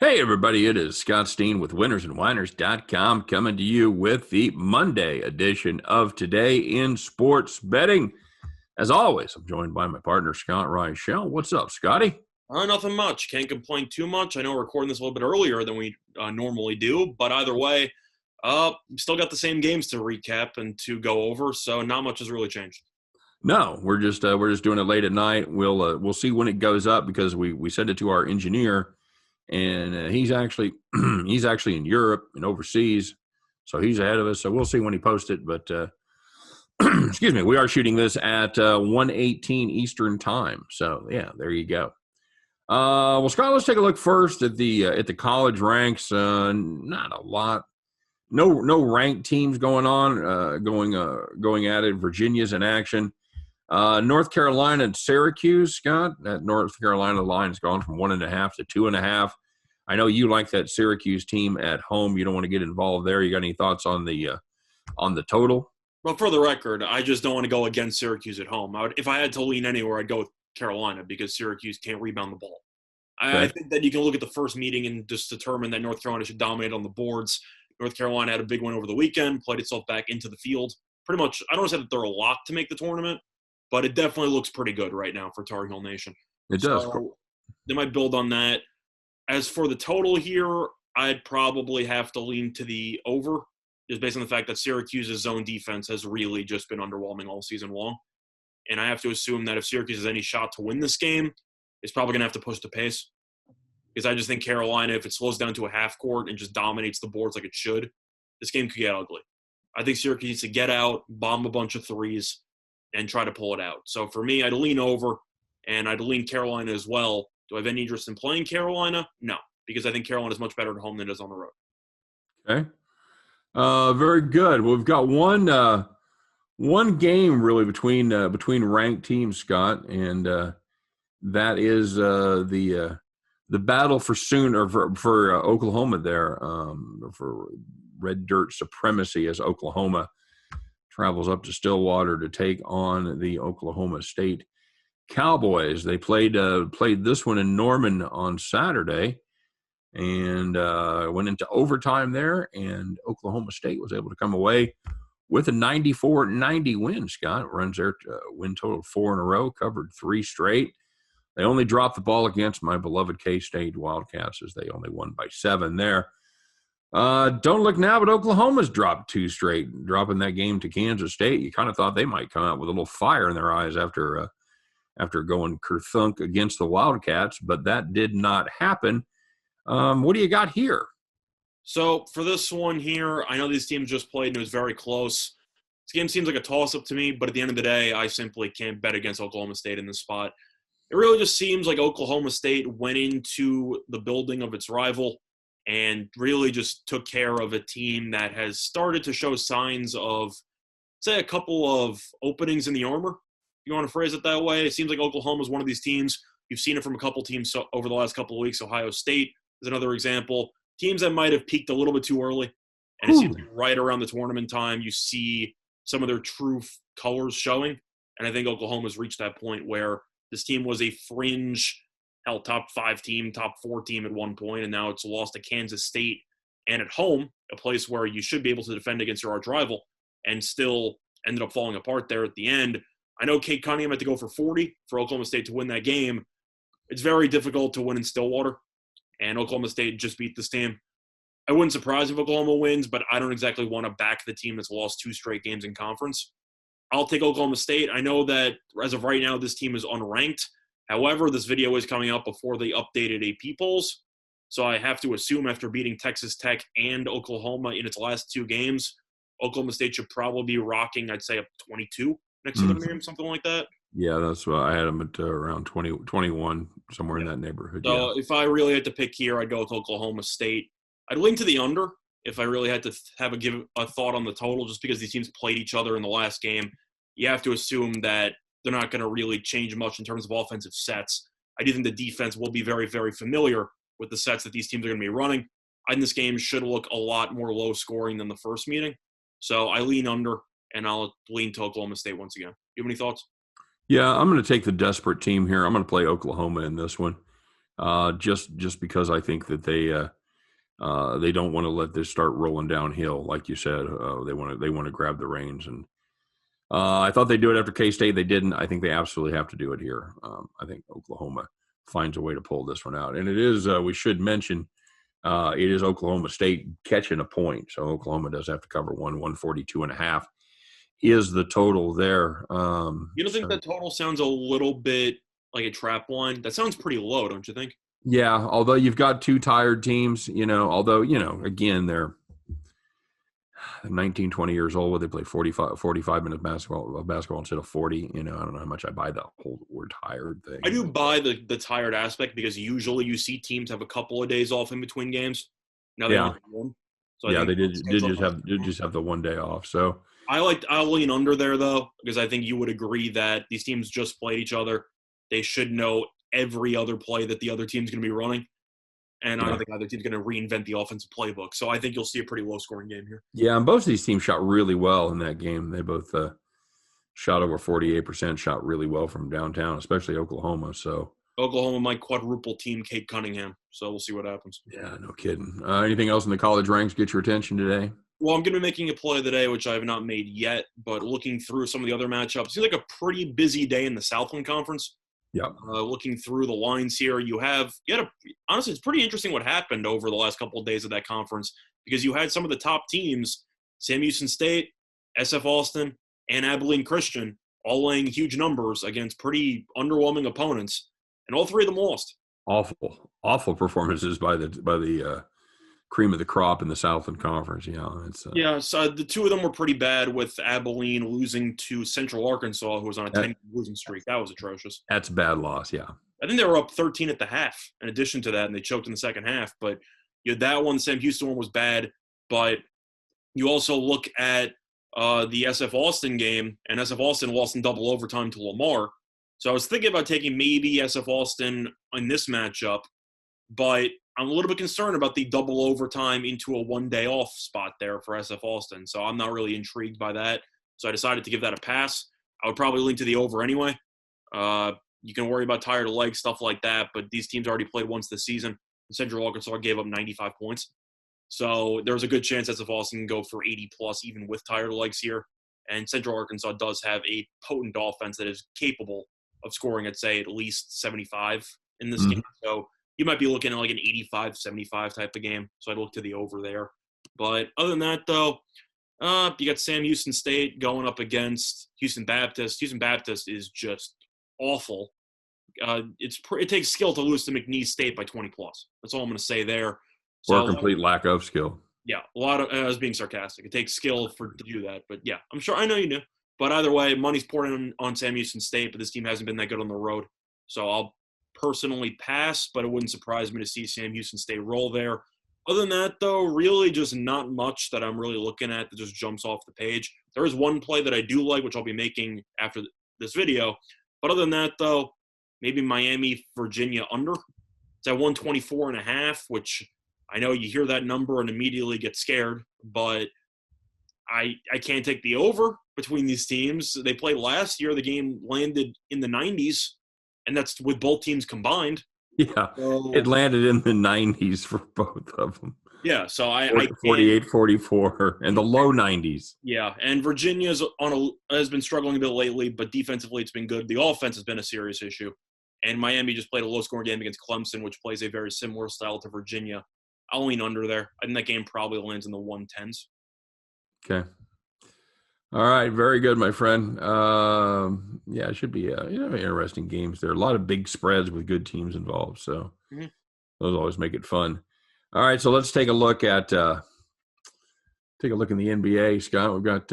Hey, everybody, it is Scott Steen with winnersandwhiners.com coming to you with the Monday edition of Today in Sports Betting. As always, I'm joined by my partner, Scott Reichel. What's up, Scotty? Nothing much. Can't complain too much. I know we're recording this a little bit earlier than we normally do, but either way, still got the same games to recap and to go over, so not much has really changed. No, we're just doing it late at night. We'll see when it goes up because we sent it to our engineer, and he's actually he's actually in Europe and overseas, so he's ahead of us. So we'll see when he posts it. But excuse me, we are shooting this at 1:18 Eastern time. So yeah, there you go. Well, Scott, let's take a look first at the college ranks. Not a lot. No ranked teams going on. Going at it. Virginia's in action. North Carolina and Syracuse, Scott. That North Carolina line has gone from 1.5 to 2.5. I know you like that Syracuse team at home. You don't want to get involved there. You got any thoughts on the total? Well, for the record, I just don't want to go against Syracuse at home. If I had to lean anywhere, I'd go with Carolina because Syracuse can't rebound the ball. I think that you can look at the first meeting and just determine that North Carolina should dominate on the boards. North Carolina had a big win over the weekend, played itself back into the field. Pretty much, I don't say that they're a lock to make the tournament, but it definitely looks pretty good right now for Tar Heel Nation. It does. So they might build on that. As for the total here, I'd probably have to lean to the over, just based on the fact that Syracuse's zone defense has really just been underwhelming all season long. And I have to assume that if Syracuse has any shot to win this game, it's probably going to have to push the pace. Because I just think Carolina, if it slows down to a half court and just dominates the boards like it should, this game could get ugly. I think Syracuse needs to get out, bomb a bunch of threes, and try to pull it out. So for me, I'd lean over, and I'd lean Carolina as well. Do I have any interest in playing Carolina? No, because I think Carolina is much better at home than it is on the road. Okay. Very good. Well, we've got one game really between ranked teams, Scott, and that is the battle for Oklahoma there, for red dirt supremacy as Oklahoma travels up to Stillwater to take on the Oklahoma State Cowboys. They played this one in Norman on Saturday and went into overtime there, and Oklahoma State was able to come away with a 94-90 win. Scott runs their win total 4 in a row, covered 3 straight. They only dropped the ball against my beloved K-State Wildcats as they only won by 7 there. Don't look now, but Oklahoma's dropped 2 straight, dropping that game to Kansas State. You kind of thought they might come out with a little fire in their eyes after going kerthunk against the Wildcats, but that did not happen. What do you got here? So for this one here, I know these teams just played and it was very close. This game seems like a toss-up to me, but at the end of the day, I simply can't bet against Oklahoma State in this spot. It really just seems like Oklahoma State went into the building of its rival and really just took care of a team that has started to show signs of, say, a couple of openings in the armor, if you want to phrase it that way. It seems like Oklahoma is one of these teams. You've seen it from a couple teams over the last couple of weeks. Ohio State is another example. Teams that might have peaked a little bit too early. And it seems like right around the tournament time, you see some of their true colors showing. And I think Oklahoma's reached that point where this team was a fringe, top 5 team, top 4 team at one point, and now it's lost to Kansas State and at home, a place where you should be able to defend against your arch rival, and still ended up falling apart there at the end. I know Kate Cunningham had to go for 40 for Oklahoma State to win that game. It's very difficult to win in Stillwater, and Oklahoma State just beat this team. I wouldn't surprise if Oklahoma wins, but I don't exactly want to back the team that's lost 2 straight games in conference. I'll take Oklahoma State. I know that as of right now, this team is unranked. However, this video is coming out before they updated AP polls. So I have to assume after beating Texas Tech and Oklahoma in its last 2 games, Oklahoma State should probably be rocking, I'd say, up 22 next to their name, something like that. Yeah, that's what I had them at around 20, 21, somewhere in that neighborhood. So if I really had to pick here, I'd go with Oklahoma State. I'd lean to the under if I really had to give a thought on the total, just because these teams played each other in the last game. You have to assume that they're not going to really change much in terms of offensive sets. I do think the defense will be very, very familiar with the sets that these teams are going to be running. I think this game should look a lot more low scoring than the first meeting. So I lean under, and I'll lean to Oklahoma State once again. You have any thoughts? Yeah, I'm going to take the desperate team here. I'm going to play Oklahoma in this one. just because I think that they don't want to let this start rolling downhill, like you said. They want to grab the reins, and I thought they'd do it after K-State. They didn't. I think they absolutely have to do it here. I think Oklahoma finds a way to pull this one out, and it is. We should mention it is Oklahoma State catching a point, so Oklahoma does have to cover 142.5 is the total there. You don't think that total sounds a little bit like a trap line? That sounds pretty low, don't you think? Yeah, although you've got two tired teams, again, they're 19, 20 years old, where they play 45 minutes basketball instead of 40. I don't know how much I buy the whole word tired thing. I do buy the tired aspect because usually you see teams have a couple of days off in between games. Now they only have one. So they did just have the one day off. So I'll lean under there though, because I think you would agree that these teams just played each other. They should know every other play that the other team's going to be running. And I don't think either team's going to reinvent the offensive playbook. So I think you'll see a pretty low-scoring game here. Yeah, and both of these teams shot really well in that game. They both shot over 48%, shot really well from downtown, especially Oklahoma. So Oklahoma might quadruple team Kate Cunningham. So we'll see what happens. Yeah, no kidding. Anything else in the college ranks get your attention today? Well, I'm going to be making a play today, which I have not made yet. But looking through some of the other matchups, it seems like a pretty busy day in the Southland Conference. Yeah. Looking through the lines here, honestly, it's pretty interesting what happened over the last couple of days of that conference, because you had some of the top teams, Sam Houston State, SF Austin, and Abilene Christian, all laying huge numbers against pretty underwhelming opponents, and all three of them lost. Awful performances by the cream of the crop in the Southland Conference. So the two of them were pretty bad, with Abilene losing to Central Arkansas, who was on a 10-game losing streak. That was atrocious. That's a bad loss, yeah. I think they were up 13 at the half in addition to that, and they choked in the second half. But that one, Sam Houston one, was bad. But you also look at the SF Austin game, and SF Austin lost in double overtime to Lamar. So I was thinking about taking maybe SF Austin in this matchup, but I'm a little bit concerned about the double overtime into a one-day off spot there for SF Austin. So I'm not really intrigued by that. So I decided to give that a pass. I would probably lean to the over anyway. You can worry about tired legs, stuff like that, but these teams already played once this season. Central Arkansas gave up 95 points. So there's a good chance SF Austin can go for 80-plus even with tired legs here. And Central Arkansas does have a potent offense that is capable of scoring, I'd say, at least 75 in this game. So you might be looking at like an 85-75 type of game. So I'd look to the over there. But other than that, though, you got Sam Houston State going up against Houston Baptist. Houston Baptist is just awful. It takes skill to lose to McNeese State by 20-plus. That's all I'm going to say there. Or a complete lack of skill. Yeah, a lot of – I was being sarcastic. It takes skill to do that. But, yeah, I'm sure – I know you knew. But either way, money's poured in on Sam Houston State, but this team hasn't been that good on the road. So I'll personally pass, but it wouldn't surprise me to see Sam Houston State roll there. Other than that, though, really just not much that I'm really looking at that just jumps off the page. There is one play that I do like, which I'll be making after this video. But other than that, though, maybe Miami, Virginia under. It's at 124.5, which I know you hear that number and immediately get scared, but I can't take the over between these teams. They played last year. The game landed in the 90s, and that's with both teams combined. Yeah, so, it landed in the 90s for both of them. Yeah, so I 48-44 and the low 90s. Yeah, and Virginia's has been struggling a bit lately, but defensively it's been good. The offense has been a serious issue. And Miami just played a low-scoring game against Clemson, which plays a very similar style to Virginia. I'll lean under there. I think that game probably lands in the 110s. Okay. All right, very good, my friend. Yeah, it should be interesting games there. A lot of big spreads with good teams involved, so those always make it fun. All right, so let's take a look at in the NBA, Scott. We've got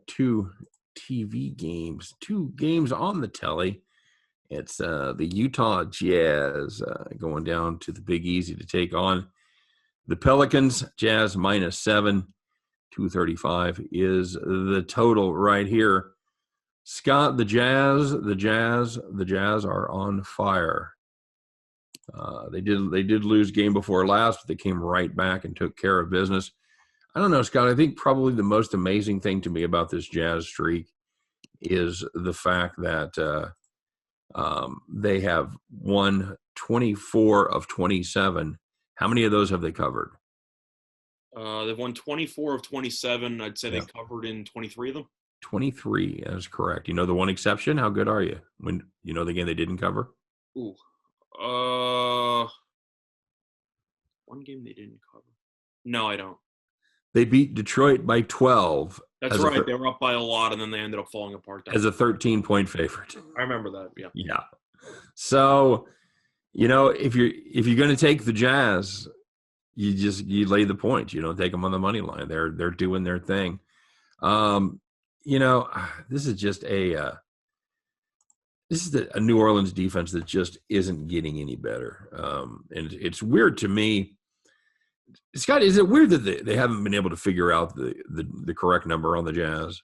two TV games, two games on the telly. It's the Utah Jazz going down to the Big Easy to take on the Pelicans. Jazz -7, 235 is the total right here. Scott, the Jazz are on fire. They did lose game before last, but they came right back and took care of business. I don't know, Scott. I think probably the most amazing thing to me about this Jazz streak is the fact that They have won 24 of 27. How many of those have they covered? They've won 24 of 27. I'd say they Yeah. covered in 23 of them. 23, that is correct. You know the one exception? How good are you? When you know the game they didn't cover? Ooh. One game they didn't cover. No, I don't. They beat Detroit by 12 That's right. They were up by a lot, and then they ended up falling apart. as a 13-point favorite. I remember that. Yeah. Yeah. So, if you're going to take the Jazz, you lay the points. You don't take them on the money line. They're doing their thing. This is just a New Orleans defense that just isn't getting any better. And it's weird to me. Scott, is it weird that they haven't been able to figure out the correct number on the Jazz?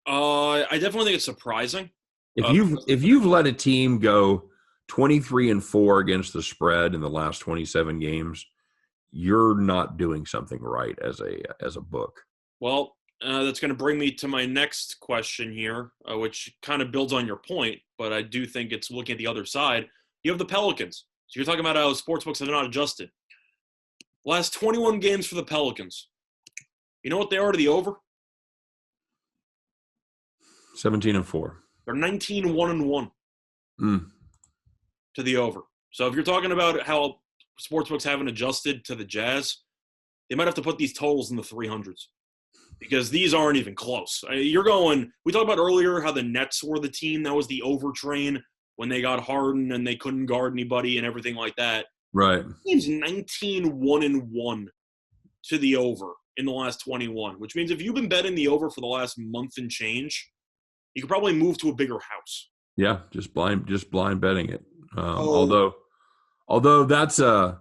I definitely think it's surprising. If you've let a team go 23-4 against the spread in the last 27 games, you're not doing something right as a book. Well, that's going to bring me to my next question here, which kind of builds on your point, but I do think it's looking at the other side. You have the Pelicans. So you're talking about how sportsbooks have not adjusted. Last 21 games for the Pelicans. You know what they are to the over? 17-4. They're 19-1-1 to the over. So if you're talking about how sportsbooks haven't adjusted to the Jazz, they might have to put these totals in the 300s because these aren't even close. We talked about earlier how the Nets were the team that was the over train when they got Harden and they couldn't guard anybody and everything like that. Right. Team's 19-1-1 to the over in the last 21, which means if you've been betting the over for the last month and change, you could probably move to a bigger house. Yeah, just blind betting it. Although that's I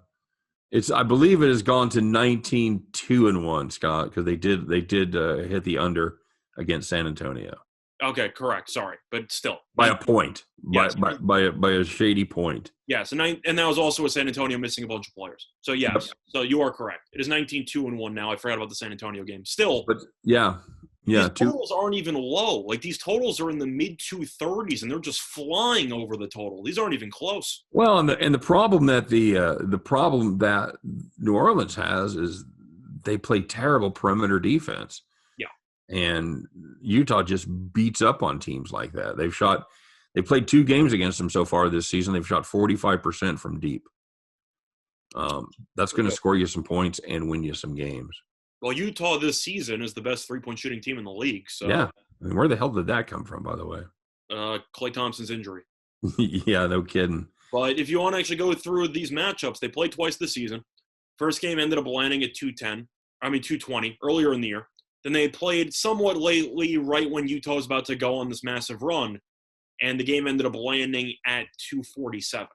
believe it has gone to 19-2-1, Scott, because they did hit the under against San Antonio. Okay, correct. Sorry, but still by a point, yes. by a shady point. Yes, and that was also with San Antonio missing a bunch of players. So yes, Yep. So you are correct. It is 19-2-1 now. I forgot about the San Antonio game. Still, but yeah. These totals aren't even low. Like these totals are in the mid 230s, and they're just flying over the total. These aren't even close. Well, and the problem that the problem that New Orleans has is they play terrible perimeter defense. And Utah just beats up on teams like that. They played 2 games against them so far this season. They've shot 45% from deep. That's going to score you some points and win you some games. Well, Utah this season is the best 3-point shooting team in the league. So yeah, I mean, where the hell did that come from, by the way? Klay Thompson's injury. Yeah, no kidding. But if you want to actually go through these matchups, they played twice this season. First game ended up landing at 220 earlier in the year. Then they played somewhat lately right when Utah was about to go on this massive run, and the game ended up landing at 247.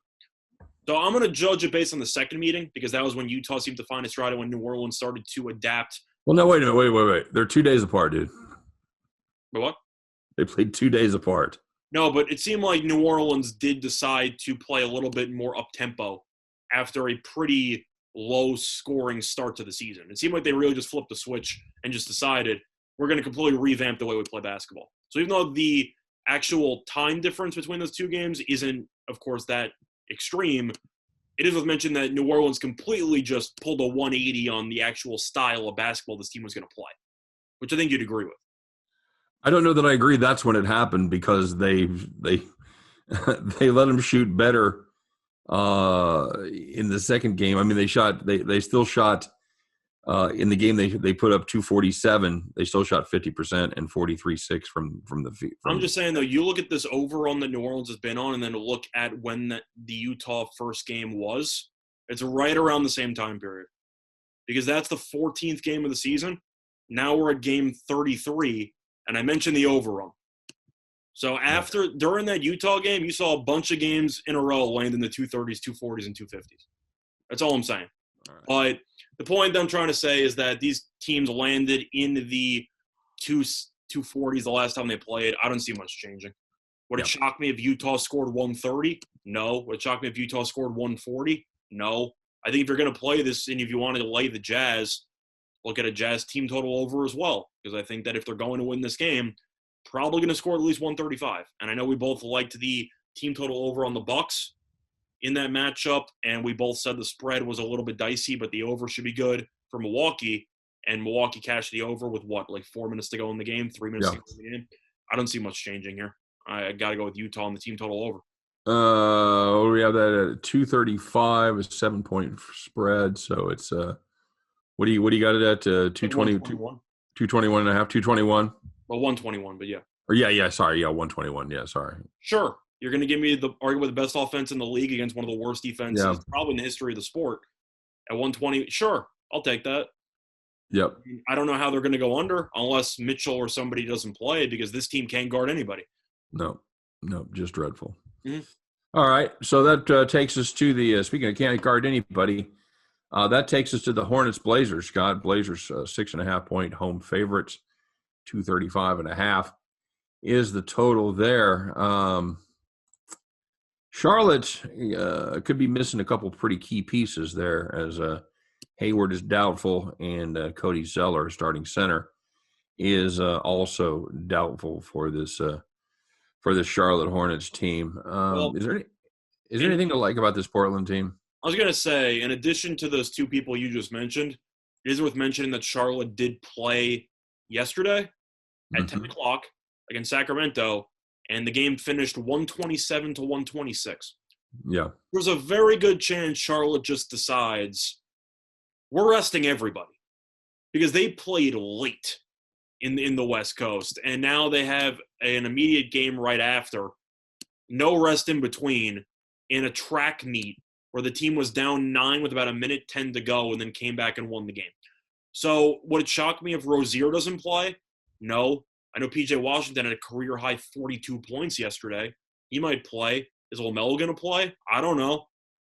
So I'm going to judge it based on the second meeting because that was when Utah seemed to find its stride and when New Orleans started to adapt. Well, no, wait a minute. Wait. They're 2 days apart, dude. But what? They played 2 days apart. No, but it seemed like New Orleans did decide to play a little bit more up-tempo after a pretty low-scoring start to the season. It seemed like they really just flipped the switch and just decided we're going to completely revamp the way we play basketball. So even though the actual time difference between those 2 games isn't, of course, that extreme, it is worth mentioning that New Orleans completely just pulled a 180 on the actual style of basketball this team was going to play, which I think you'd agree with. I don't know that I agree that's when it happened because they they let them shoot better in the second game. I mean, they still shot in the game they put up 247. They still shot 50% and 43.6 from the feet. I'm just saying though, you look at this overrun that New Orleans has been on, and then look at when the Utah first game was. It's right around the same time period because that's the 14th game of the season. Now we're at game 33, and I mentioned the overrun. So during that Utah game, you saw a bunch of games in a row land in the 230s, 240s, and 250s. That's all I'm saying. But the point that I'm trying to say is that these teams landed in the 240s the last time they played. I don't see much changing. Would it shock me if Utah scored 130? No. Would it shock me if Utah scored 140? No. I think if you're going to play this and if you wanted to lay the Jazz, look at a Jazz team total over as well. Because I think that if they're going to win this game, probably going to score at least 135. And I know we both liked the team total over on the Bucks in that matchup, and we both said the spread was a little bit dicey, but the over should be good for Milwaukee. And Milwaukee cashed the over with like 4 minutes to go in the game, 3 minutes to go in the game. I don't see much changing here. I got to go with Utah on the team total over. We have that at 235, a 7-point spread. So it's what do you got it at? 220, 221 and a half, 221. Well, 121, but yeah. Or yeah, sorry, 121. Yeah, sorry. Sure, you're going to give me the arguably the best offense in the league against one of the worst defenses probably in the history of the sport at 120. Sure, I'll take that. Yep. I don't know how they're going to go under unless Mitchell or somebody doesn't play because this team can't guard anybody. No, just dreadful. Mm-hmm. All right, so that takes us to the speaking of can't guard anybody, that takes us to the Hornets Blazers. Scott, Blazers 6.5-point home favorites, 235.5 is the total there. Charlotte could be missing a couple pretty key pieces there as Hayward is doubtful and Cody Zeller, starting center, is also doubtful for this Charlotte Hornets team. Is there anything to like about this Portland team? I was going to say, in addition to those two people you just mentioned, it is worth mentioning that Charlotte did play yesterday at 10 o'clock against Sacramento, and the game finished 127 to 126. Yeah. There's a very good chance Charlotte just decides we're resting everybody because they played late in the West Coast, and now they have an immediate game right after, no rest in between, in a track meet where the team was down 9 with about 1:10 to go and then came back and won the game. So would it shock me if Rozier doesn't play? No. I know P.J. Washington had a career-high 42 points yesterday. He might play. Is LaMelo going to play? I don't know.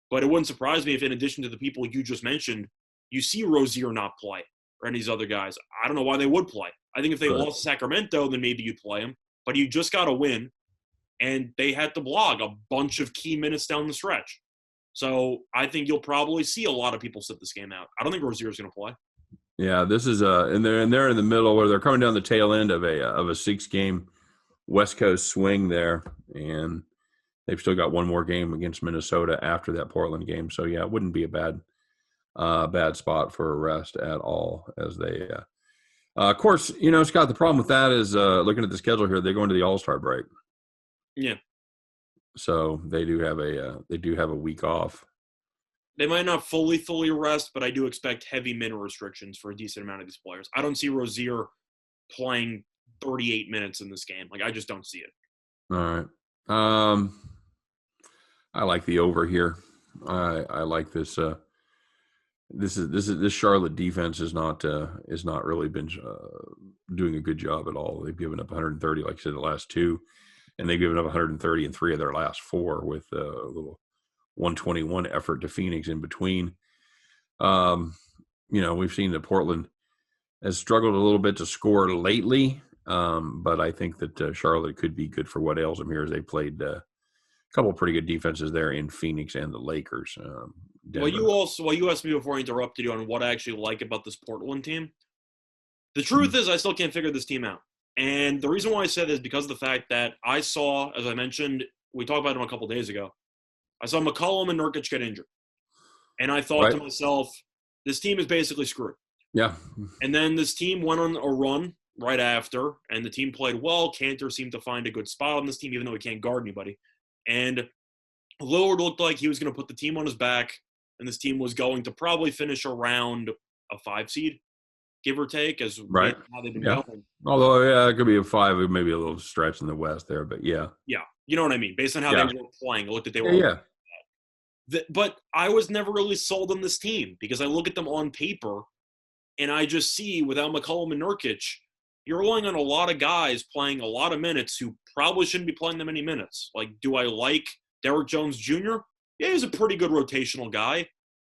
But it wouldn't surprise me if, in addition to the people you just mentioned, you see Rozier not play or any of these other guys. I don't know why they would play. I think if they lost to Sacramento, then maybe you'd play them. But you just got to win. And they had to blog a bunch of key minutes down the stretch. So I think you'll probably see a lot of people sit this game out. I don't think Rozier's going to play. Yeah, this is and they're in the middle where they're coming down the tail end of a 6-game West Coast swing there, and they've still got one more game against Minnesota after that Portland game. So yeah, it wouldn't be a bad spot for a rest at all. As they, of course, Scott, the problem with that is looking at the schedule here, they go into the All-Star break. Yeah. So they do have a week off. They might not fully rest, but I do expect heavy minute restrictions for a decent amount of these players. I don't see Rozier playing 38 minutes in this game. Like, I just don't see it. All right. I like the over here. I like this. This Charlotte defense is not really been doing a good job at all. They've given up 130, like I said, the last two, and they've given up 130 in 3 of their last 4 with a little 121 effort to Phoenix in between. We've seen that Portland has struggled a little bit to score lately, but I think that Charlotte could be good for what ails them here as they played a couple of pretty good defenses there in Phoenix and the Lakers. Well, you asked me before I interrupted you on what I actually like about this Portland team. The truth is I still can't figure this team out. And the reason why I said is because of the fact that I saw, as I mentioned, we talked about him a couple days ago, I saw McCollum and Nurkic get injured. And I thought to myself, this team is basically screwed. Yeah. And then this team went on a run right after, and the team played well. Cantor seemed to find a good spot on this team, even though he can't guard anybody. And Lillard looked like he was going to put the team on his back, and this team was going to probably finish around a 5 seed, give or take, as how they've been going. Although, yeah, it could be a 5, maybe a little stretch in the West there, but yeah. Yeah, you know what I mean? Based on how they were playing, I looked at they were. Yeah. But I was never really sold on this team because I look at them on paper, and I just see without McCollum and Nurkic, you're relying on a lot of guys playing a lot of minutes who probably shouldn't be playing that many minutes. Like, do I like Derrick Jones Jr.? Yeah, he's a pretty good rotational guy.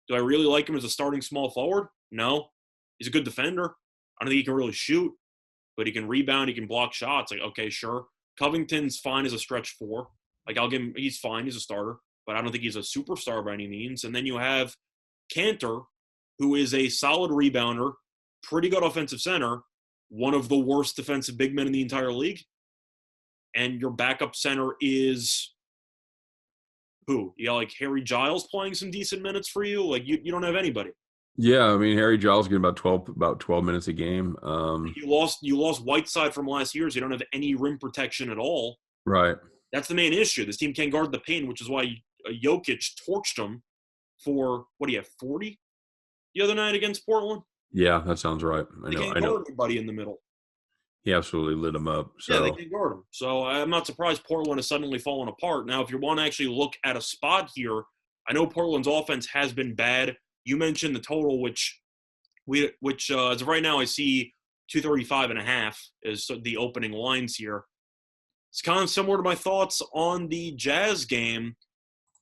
Do I really like him as a starting small forward? No. He's a good defender. I don't think he can really shoot, but he can rebound. He can block shots. Like, okay, sure. Covington's fine as a stretch 4. Like, I'll give him – he's fine. He's a starter, but I don't think he's a superstar by any means. And then you have Cantor, who is a solid rebounder, pretty good offensive center, one of the worst defensive big men in the entire league. And your backup center is Who? You got like Harry Giles playing some decent minutes for you? Like you don't have anybody. Yeah, I mean Harry Giles getting about 12 minutes a game. You lost Whiteside from last year, so you don't have any rim protection at all. Right. That's the main issue. This team can't guard the paint, which is why Jokic torched them for what do you have 40 the other night against Portland. Yeah, that sounds right. They can't guard anybody in the middle. He absolutely lit him up. So Yeah, they can't guard him. So I'm not surprised Portland has suddenly fallen apart. Now, if you want to actually look at a spot here, I know Portland's offense has been bad. You mentioned the total, which as of right now I see 235.5 is the opening lines here. It's kind of similar to my thoughts on the Jazz game.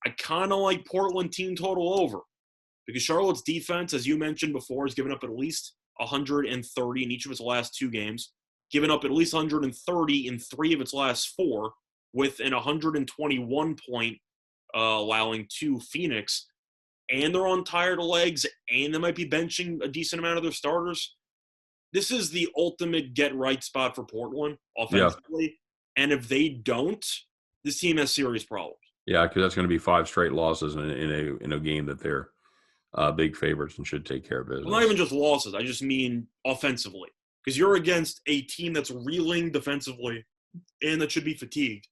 I kind of like Portland team total over because Charlotte's defense, as you mentioned before, has given up at least 130 in each of its last 2 games, given up at least 130 in 3 of its last 4, with an 121 point allowing to Phoenix. And they're on tired legs, and they might be benching a decent amount of their starters. This is the ultimate get-right spot for Portland offensively. Yeah. And if they don't, this team has serious problems. Yeah, because that's going to be 5 straight losses in a game that they're big favorites and should take care of business. Well, not even just losses. I just mean offensively. Because you're against a team that's reeling defensively and that should be fatigued.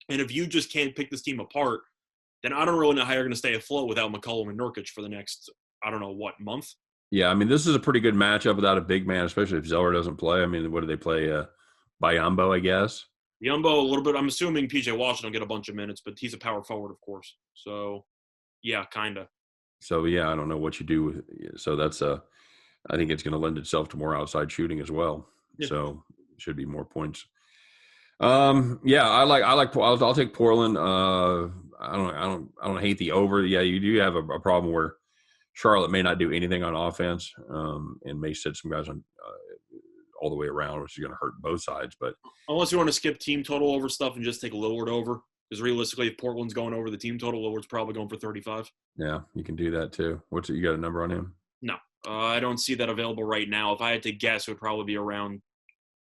And if you just can't pick this team apart, then I don't really know how you're going to stay afloat without McCollum and Nurkic for the next, I don't know, month? Yeah, I mean, this is a pretty good matchup without a big man, especially if Zeller doesn't play. I mean, what do they play? Biyombo, I guess? Biyombo, a little bit. I'm assuming P.J. Washington will get a bunch of minutes, but he's a power forward, of course. So, yeah, kind of. So, yeah, I don't know what you do with it. So that's I think it's going to lend itself to more outside shooting as well. Yeah. So, should be more points. Yeah, I'll take Portland. I don't hate the over. Yeah, you do have a problem where Charlotte may not do anything on offense, and may sit some guys on all the way around, which is going to hurt both sides. But unless you want to skip team total over stuff and just take Lillard over, because realistically, if Portland's going over the team total, Lillard's probably going for 35. Yeah, you can do that too. You got a number on him? No, I don't see that available right now. If I had to guess, it would probably be around,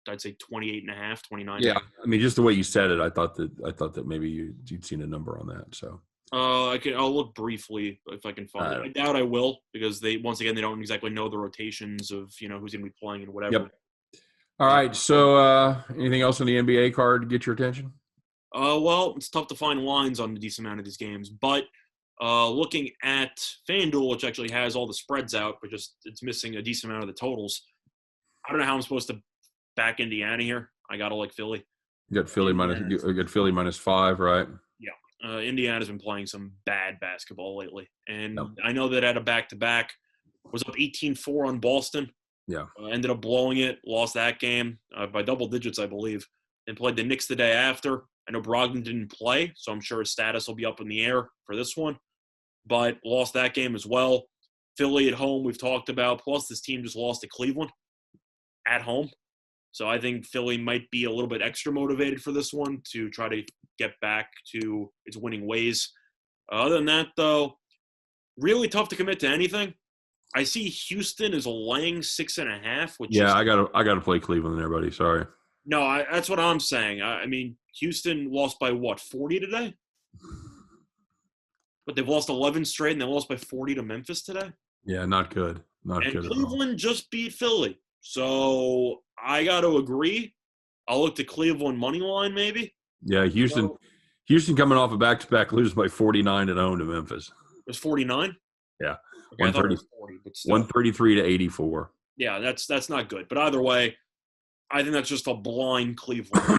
I'd say 28.5, 29. Yeah, I mean, just the way you said it, I thought that maybe you'd seen a number on that. So I'll look briefly if I can find it. I doubt I will because they don't exactly know the rotations of who's going to be playing and whatever. Yep. All right. So anything else on the NBA card to get your attention? Well, it's tough to find lines on a decent amount of these games, but looking at FanDuel, which actually has all the spreads out, but it's missing a decent amount of the totals. I don't know how I'm supposed to back Indiana here. I gotta like Philly. You got Philly -5, right? Yeah. Indiana's been playing some bad basketball lately. And I know that at a back-to-back was up 18-4 on Boston. Yeah. Ended up blowing it, lost that game by double digits, I believe, and played the Knicks the day after. I know Brogdon didn't play, so I'm sure his status will be up in the air for this one, but lost that game as well. Philly at home we've talked about, plus this team just lost to Cleveland at home. So I think Philly might be a little bit extra motivated for this one to try to get back to its winning ways. Other than that, though, really tough to commit to anything. I see Houston is laying 6.5. Which I gotta play Cleveland there, buddy. Sorry. No, that's what I'm saying. I mean, Houston lost by what, 40 today? But they've lost 11 straight, and they lost by 40 to Memphis today. Yeah, not good. Not good. And Cleveland just beat Philly. So I got to agree. I'll look to Cleveland money line maybe. Yeah, Houston coming off a back-to-back lose by 49 at home to Memphis. It was 49? Yeah. Okay, 140, but still. 133 to 84. Yeah, that's not good. But either way, I think that's just a blind Cleveland.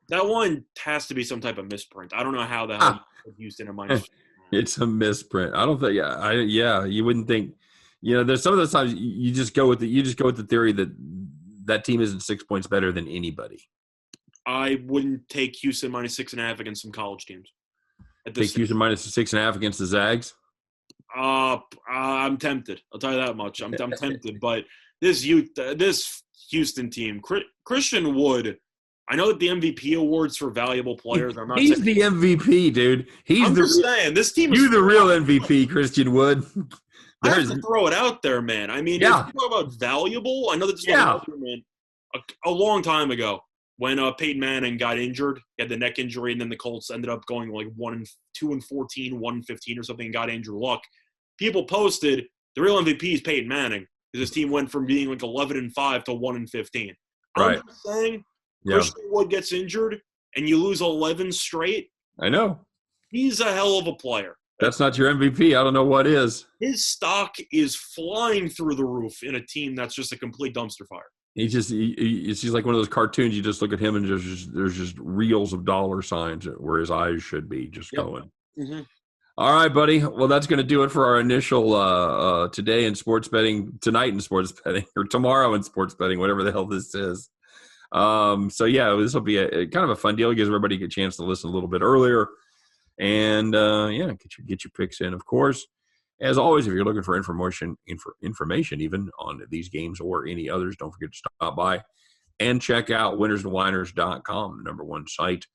That one has to be some type of misprint. I don't know how the hell you put Houston in minus. It's a misprint. I don't think. You wouldn't think. There's some of those times you just go with the theory that team isn't 6 points better than anybody. I wouldn't take Houston minus 6.5 against some college teams. Take Houston minus 6.5 against the Zags. I'm tempted. I'll tell you that much. I'm tempted. But this Houston team, Christian Wood. I know that the MVP awards for valuable players. He's the MVP, dude. I'm just saying this team. You're the real MVP, Christian Wood. I have to throw it out there, man. I mean, if you talk about valuable, I know that this was a long time ago. when Peyton Manning got injured, he had the neck injury, and then the Colts ended up going like 2-14, 1-15 or something, and got Andrew Luck. People posted the real MVP is Peyton Manning because his team went from being like 11-5 to 1-15. Right. I'm just saying, Yeah. Christian Wood gets injured and you lose 11 straight. I know. He's a hell of a player. That's not your MVP. I don't know what is. His stock is flying through the roof in a team that's just a complete dumpster fire. He's like one of those cartoons. You just look at him and there's just reels of dollar signs where his eyes should be just going. Mm-hmm. All right, buddy. Well, that's going to do it for our initial today in sports betting, tonight in sports betting, or tomorrow in sports betting, whatever the hell this is. So yeah, this will be a kind of a fun deal. It gives everybody a chance to listen a little bit earlier, and get your picks in. Of course, as always, if you're looking for information even on these games or any others, don't forget to stop by and check out winnersandwhiners.com, the #1 site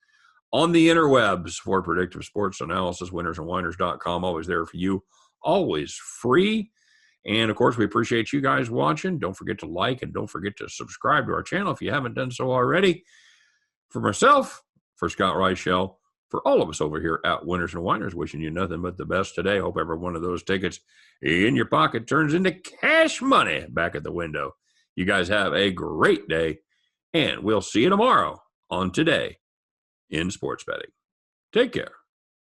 on the interwebs for predictive sports analysis. Winnersandwhiners.com, always there for you, always free. And, of course, we appreciate you guys watching. Don't forget to like and don't forget to subscribe to our channel if you haven't done so already. For myself, for Scott Reichel, for all of us over here at Winners and Winers, wishing you nothing but the best today. Hope every one of those tickets in your pocket turns into cash money back at the window. You guys have a great day, and we'll see you tomorrow on Today in Sports Betting. Take care.